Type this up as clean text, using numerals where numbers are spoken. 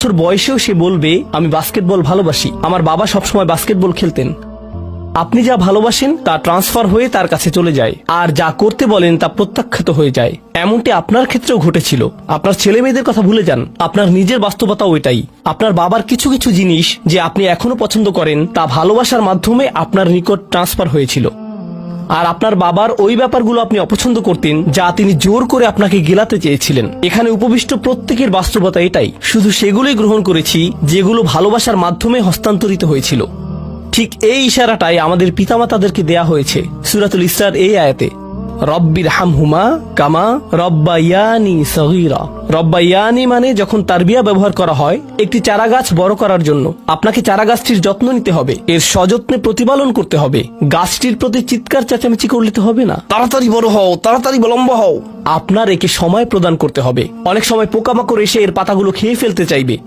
বছর বয়সেও সে বলবে আমি বাস্কেটবল ভালোবাসি, আমার বাবা সবসময় বাস্কেটবল খেলতেন। আপনি যা ভালোবাসেন তা ট্রান্সফার হয়ে তার কাছে চলে যায়, আর যা করতে বলেন তা প্রত্যাখ্যাত হয়ে যায়। এমনটি আপনার ক্ষেত্রেও ঘটেছিল। আপনার ছেলে মেয়েদের কথা ভুলে যান, আপনার নিজের বাস্তবতা ওইটাই। আপনার বাবার কিছু কিছু জিনিস যে আপনি এখনো পছন্দ করেন তা ভালোবাসার মাধ্যমে আপনার নিকট ট্রান্সফার হয়েছিল, আর আপনার বাবার ওই ব্যাপারগুলো আপনি অপছন্দ করতেন যা তিনি জোর করে আপনাকে গেলাতে চেয়েছিলেন। এখানে উপবিষ্ট প্রত্যেকের বাস্তবতা এটাই, শুধু সেগুলোই গ্রহণ করেছি যেগুলো ভালোবাসার মাধ্যমে হস্তান্তরিত হয়েছিল। ঠিক এই ইশারাটাই আমাদের পিতামাতাদেরকে দেয়া হয়েছে সূরাতুল ইসরার এই আয়াতে, রব্বির হামহুমা কামা রব্বায়ানি সগীরা। রব্বায়ানি মানে যখন তারবিয়া ব্যবহার করা হয় একটি চারাগাছ বড় করার জন্য, আপনাকে চারাগাছটির যত্ন নিতে হবে, এর সযত্নে প্রতিপালন করতে হবে। গাছটির প্রতি চিৎকার চেঁচামেচি করলে তো হবে না, তাড়াতাড়ি বড় হও, তাড়াতাড়ি লম্বা হও। আপনার একে সময় প্রদান করতে হবে। অনেক সময় পোকামাকড় এসে এর পাতাগুলো খেয়ে ফেলতে চাইবে,